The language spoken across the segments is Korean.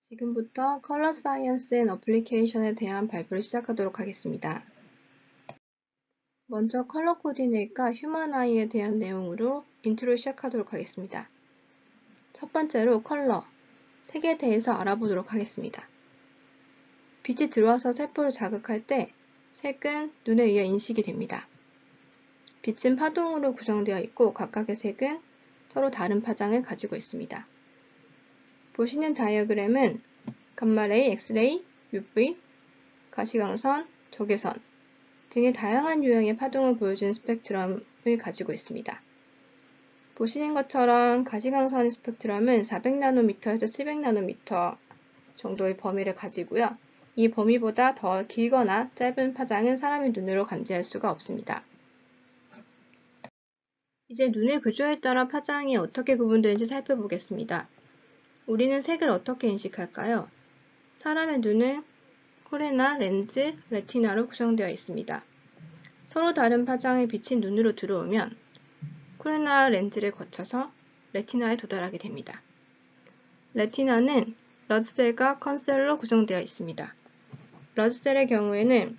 지금부터 컬러 사이언스 앤 어플리케이션에 대한 발표를 시작하도록 하겠습니다. 먼저 컬러 코디네이트과 휴먼 아이에 대한 내용으로 인트로를 시작하도록 하겠습니다. 첫 번째로 컬러, 색에 대해서 알아보도록 하겠습니다. 빛이 들어와서 세포를 자극할 때 색은 눈에 의해 인식이 됩니다. 빛은 파동으로 구성되어 있고 각각의 색은 서로 다른 파장을 가지고 있습니다. 보시는 다이어그램은 감마레이, 엑스레이, UV, 가시광선, 적외선 등의 다양한 유형의 파동을 보여주는 스펙트럼을 가지고 있습니다. 보시는 것처럼 가시광선 스펙트럼은 400나노미터에서 700나노미터 정도의 범위를 가지고요. 이 범위보다 더 길거나 짧은 파장은 사람의 눈으로 감지할 수가 없습니다. 이제 눈의 구조에 따라 파장이 어떻게 구분되는지 살펴보겠습니다. 우리는 색을 어떻게 인식할까요? 사람의 눈은 코레나, 렌즈, 레티나로 구성되어 있습니다. 서로 다른 파장의 빛이 눈으로 들어오면 코레나 렌즈를 거쳐서 레티나에 도달하게 됩니다. 레티나는 러드셀과 컨셀로 구성되어 있습니다. 러드셀의 경우에는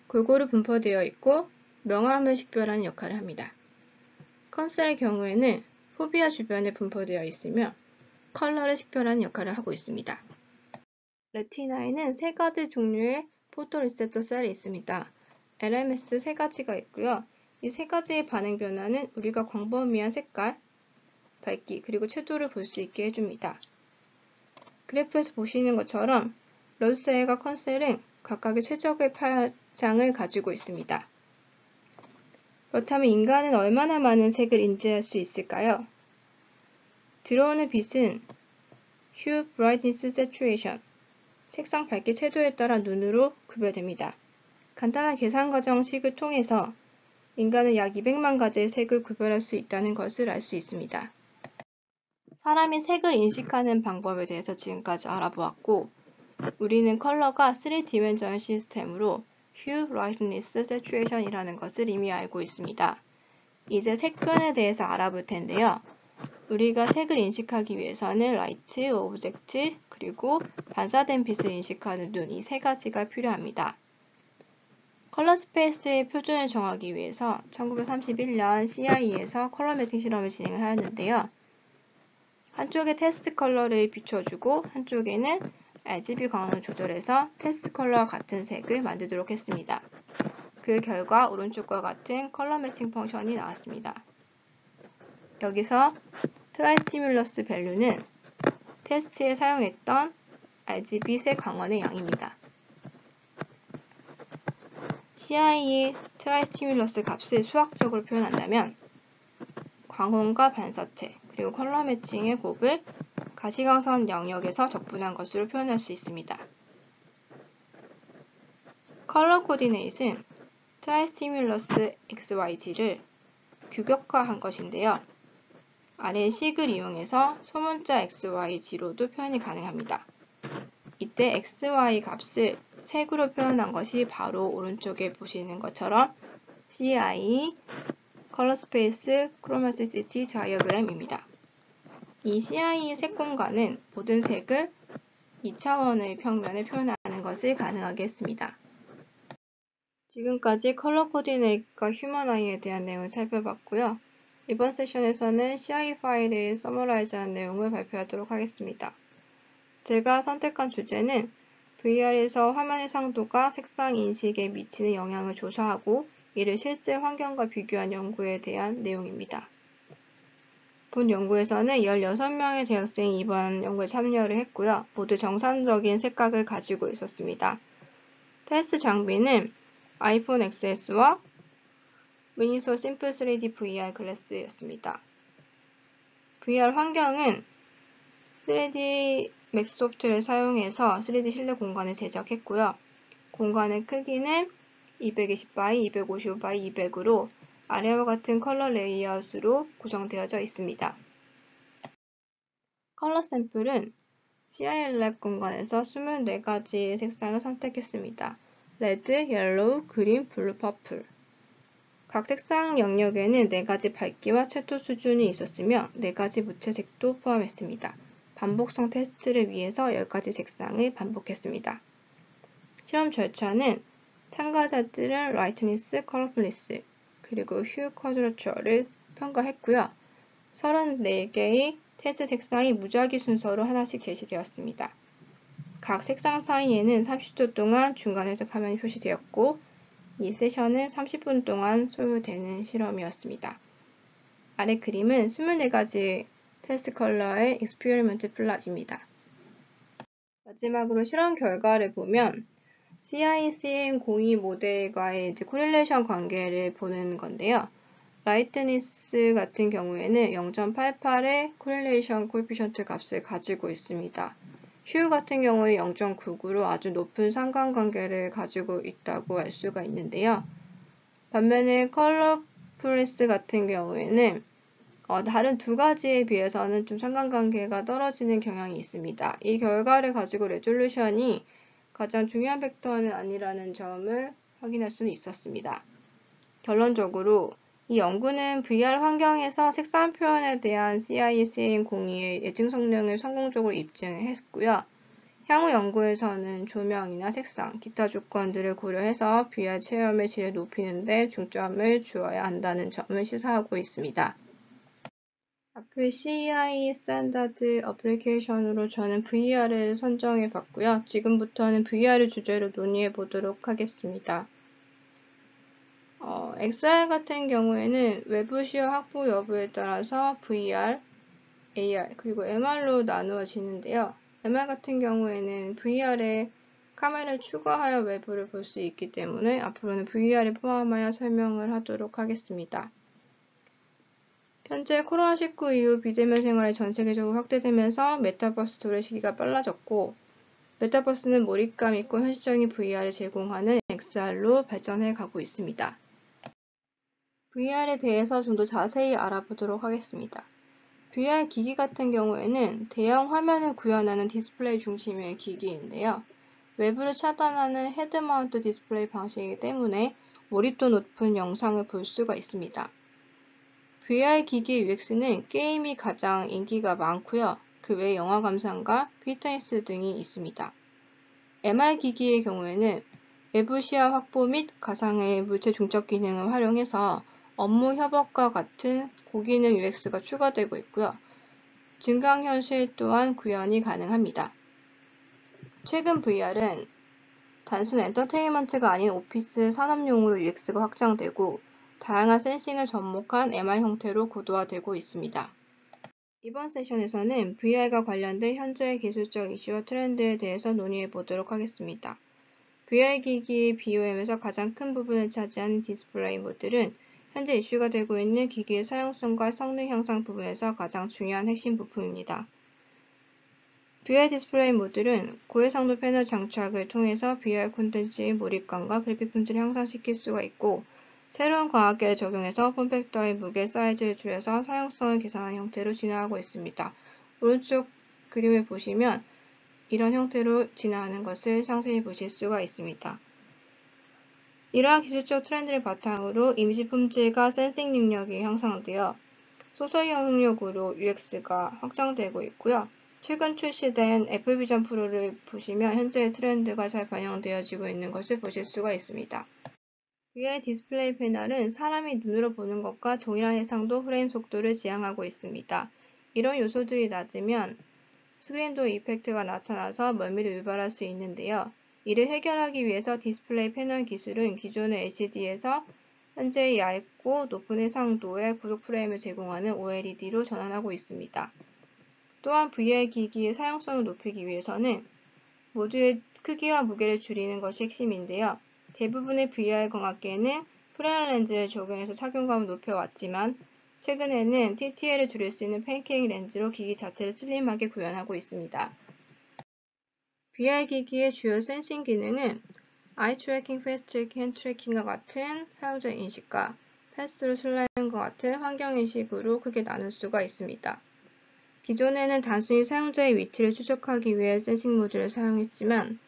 골고루 분포되어 있고 명암을 식별하는 역할을 합니다. 컨셀의 경우에는 포비아 주변에 분포되어 있으며 컬러를 식별하는 역할을 하고 있습니다. 레티나에는 세 가지 종류의 포토리셉터 셀이 있습니다. LMS 세 가지가 있고요. 이 세 가지의 반응 변화는 우리가 광범위한 색깔, 밝기, 그리고 채도를 볼 수 있게 해줍니다. 그래프에서 보시는 것처럼 러드셀과 컨셀은 각각의 최적의 파장을 가지고 있습니다. 그렇다면 인간은 얼마나 많은 색을 인지할 수 있을까요? 들어오는 빛은 Hue, Brightness, Saturation, 색상, 밝기, 채도에 따라 눈으로 구별됩니다. 간단한 계산 과정식을 통해서 인간은 약 200만 가지의 색을 구별할 수 있다는 것을 알 수 있습니다. 사람이 색을 인식하는 방법에 대해서 지금까지 알아보았고, 우리는 컬러가 3디멘전al 시스템으로 Hue, Brightness, Saturation이라는 것을 이미 알고 있습니다. 이제 색 표현에 대해서 알아볼 텐데요. 우리가 색을 인식하기 위해서는 라이트, 오브젝트, 그리고 반사된 빛을 인식하는 눈, 이 세 가지가 필요합니다. 컬러 스페이스의 표준을 정하기 위해서 1931년 CIE에서 컬러 매칭 실험을 진행을 하였는데요. 한쪽에 테스트 컬러를 비춰주고 한쪽에는 RGB 광원을 조절해서 테스트 컬러와 같은 색을 만들도록 했습니다. 그 결과 오른쪽과 같은 컬러 매칭 펑션이 나왔습니다. 여기서 트라이스티뮬러스 밸류는 테스트에 사용했던 RGB 색 광원의 양입니다. CIE 트라이스티뮬러스 값을 수학적으로 표현한다면 광원과 반사체 그리고 컬러 매칭의 곱을 가시광선 영역에서 적분한 것으로 표현할 수 있습니다. 컬러 코디네이트는 트라이스티뮬러스 XYZ를 규격화한 것인데요. 아래의 식을 이용해서 소문자 XYZ로도 표현이 가능합니다. 이때 XY 값을 색으로 표현한 것이 바로 오른쪽에 보시는 것처럼 CIE 컬러 스페이스 크로마티시티 다이어그램입니다. 이 CIE 색 공간은 모든 색을 2차원의 평면에 표현하는 것을 가능하게 했습니다. 지금까지 컬러 코디네이트과 휴먼 아이에 대한 내용을 살펴봤고요. 이번 세션에서는 CIE 파일을 서머라이즈한 내용을 발표하도록 하겠습니다. 제가 선택한 주제는 VR에서 화면의 상도가 색상 인식에 미치는 영향을 조사하고 이를 실제 환경과 비교한 연구에 대한 내용입니다. 본 연구에서는 16명의 대학생이 이번 연구에 참여를 했고요. 모두 정상적인 색각을 가지고 있었습니다. 테스트 장비는 아이폰 XS와 미니소 심플 3D VR 글래스였습니다. VR 환경은 3D 맥스 소프트를 사용해서 3D 실내 공간을 제작했고요. 공간의 크기는 220x, 255x, 200으로 아래와 같은 컬러 레이아웃으로 구성되어져 있습니다. 컬러 샘플은 CILab 공간에서 24가지의 색상을 선택했습니다. 레드, 옐로우, 그린, 블루, 퍼플. 각 색상 영역에는 4가지 밝기와 채도 수준이 있었으며 4가지 무채색도 포함했습니다. 반복성 테스트를 위해서 10가지 색상을 반복했습니다. 실험 절차는 참가자들은 라이트니스, 컬러풀니스, 그리고 휴 쿼드러처를 평가했고요. 34개의 테스트 색상이 무작위 순서로 하나씩 제시되었습니다. 각 색상 사이에는 30초 동안 중간 해석 화면이 표시되었고 이 세션은 30분 동안 소요되는 실험이었습니다. 아래 그림은 24가지 테스트 컬러의 익스피리먼트 플랫입니다. 마지막으로 실험 결과를 보면 CICN02 모델과의 코릴레이션 관계를 보는 건데요. 라이트니스 같은 경우에는 0.88의 코릴레이션 코에피션트 값을 가지고 있습니다. 휴 같은 경우는 0.99로 아주 높은 상관관계를 가지고 있다고 알 수가 있는데요. 반면에 컬러풀니스 같은 경우에는 다른 두 가지에 비해서는 좀 상관관계가 떨어지는 경향이 있습니다. 이 결과를 가지고 레졸루션이 가장 중요한 팩터는 아니라는 점을 확인할 수는 있었습니다. 결론적으로 이 연구는 VR 환경에서 색상 표현에 대한 CICN02의 예측 성능을 성공적으로 입증했고요. 향후 연구에서는 조명이나 색상, 기타 조건들을 고려해서 VR 체험의 질을 높이는 데 중점을 주어야 한다는 점을 시사하고 있습니다. 앞의 CI 스탠다드 어플리케이션으로 저는 VR을 선정해 봤고요. 지금부터는 VR을 주제로 논의해 보도록 하겠습니다. XR 같은 경우에는 외부 시야 확보 여부에 따라서 VR, AR, 그리고 MR로 나누어지는데요. MR 같은 경우에는 VR에 카메라를 추가하여 외부를 볼 수 있기 때문에 앞으로는 VR을 포함하여 설명을 하도록 하겠습니다. 현재 코로나19 이후 비대면 생활이 전 세계적으로 확대되면서 메타버스 도래 시기가 빨라졌고 메타버스는 몰입감 있고 현실적인 VR을 제공하는 XR로 발전해 가고 있습니다. VR에 대해서 좀 더 자세히 알아보도록 하겠습니다. VR 기기 같은 경우에는 대형 화면을 구현하는 디스플레이 중심의 기기인데요. 외부를 차단하는 헤드 마운트 디스플레이 방식이기 때문에 몰입도 높은 영상을 볼 수가 있습니다. VR 기기 UX는 게임이 가장 인기가 많고요. 그 외에 영화 감상과 피트니스 등이 있습니다. MR 기기의 경우에는 외부 시야 확보 및 가상의 물체 중첩 기능을 활용해서 업무 협업과 같은 고기능 UX가 추가되고 있고요. 증강현실 또한 구현이 가능합니다. 최근 VR은 단순 엔터테인먼트가 아닌 오피스 산업용으로 UX가 확장되고 다양한 센싱을 접목한 MR 형태로 고도화되고 있습니다. 이번 세션에서는 VR과 관련된 현재의 기술적 이슈와 트렌드에 대해서 논의해 보도록 하겠습니다. VR 기기의 BOM에서 가장 큰 부분을 차지하는 디스플레이 모듈은 현재 이슈가 되고 있는 기기의 사용성과 성능 향상 부분에서 가장 중요한 핵심 부품입니다. VR 디스플레이 모듈은 고해상도 패널 장착을 통해서 VR 콘텐츠의 몰입감과 그래픽 품질을 향상시킬 수가 있고 새로운 광학계를 적용해서 폼팩터의 무게 사이즈를 줄여서 사용성을 개선하는 형태로 진화하고 있습니다. 오른쪽 그림을 보시면 이런 형태로 진화하는 것을 상세히 보실 수가 있습니다. 이러한 기술적 트렌드를 바탕으로 이미지 품질과 센싱 능력이 향상되어 소설 영역으로 UX가 확장되고 있고요. 최근 출시된 애플 비전 프로를 보시면 현재의 트렌드가 잘 반영되어지고 있는 것을 보실 수가 있습니다. VR 디스플레이 패널은 사람이 눈으로 보는 것과 동일한 해상도 프레임 속도를 지향하고 있습니다. 이런 요소들이 낮으면 스크린도 이펙트가 나타나서 멀미를 유발할 수 있는데요. 이를 해결하기 위해서 디스플레이 패널 기술은 기존의 LCD에서 현재의 얇고 높은 해상도의 구독 프레임을 제공하는 OLED로 전환하고 있습니다. 또한 VR 기기의 사용성을 높이기 위해서는 모듈의 크기와 무게를 줄이는 것이 핵심인데요. 대부분의 VR 광학계는 프레넬 렌즈를 적용해서 착용감을 높여왔지만 최근에는 TTL을 줄일 수 있는 팬케이크 렌즈로 기기 자체를 슬림하게 구현하고 있습니다. VR 기기의 주요 센싱 기능은 아이 트래킹, 페이스 트래킹, 핸드 트래킹과 같은 사용자 인식과 패스로 슬라임과 같은 환경 인식으로 크게 나눌 수가 있습니다. 기존에는 단순히 사용자의 위치를 추적하기 위해 센싱 모듈을 사용했지만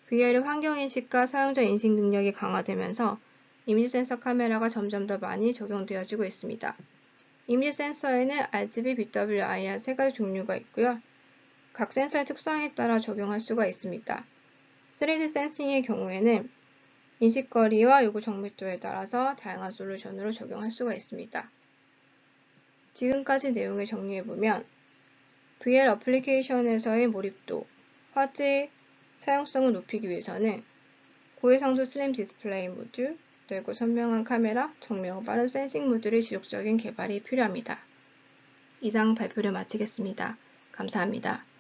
VR의 환경 인식과 사용자 인식 능력이 강화되면서 이미지 센서 카메라가 점점 더 많이 적용되어지고 있습니다. 이미지 센서에는 RGB, BWIR 세 가지 종류가 있고요. 각 센서의 특성에 따라 적용할 수가 있습니다. 3D 센싱의 경우에는 인식거리와 요구 정밀도에 따라서 다양한 솔루션으로 적용할 수가 있습니다. 지금까지 내용을 정리해보면 VR 어플리케이션에서의 몰입도, 화질, 사용성을 높이기 위해서는 고해상도 슬림 디스플레이 모듈, 넓고 선명한 카메라, 정밀하고 빠른 센싱 모듈의 지속적인 개발이 필요합니다. 이상 발표를 마치겠습니다. 감사합니다.